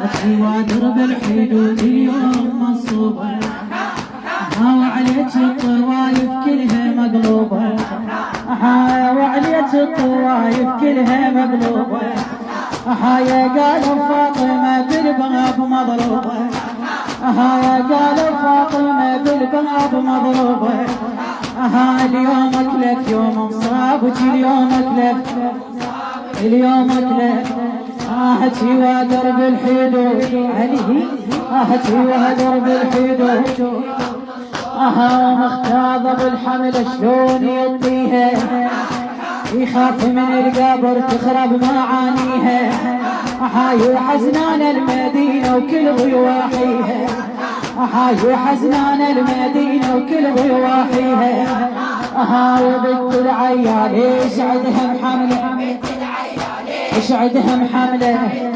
ودرب الحدود اليوم مصوبة وعليك الطوايف كلها مقلوبة وعليك الطوايف كلها مقلوبة يا قالوا فاطمة بالباب مضروبة يا قالوا فاطمة بالباب مضروبة اليوم اكلف يوم مصابك اليوم اكلف اليوم اكلف احكي ودرب الحدود عليه احكي ودرب الحدود مختاض بالحمل شلون يطيها يخاف من القبر تخرب معانيها يحزنان المدينة وكل ضواحيها يحزنان المدينة وكل ضواحيها وبنت العيال يسعدهم حمله يسعدهم حمله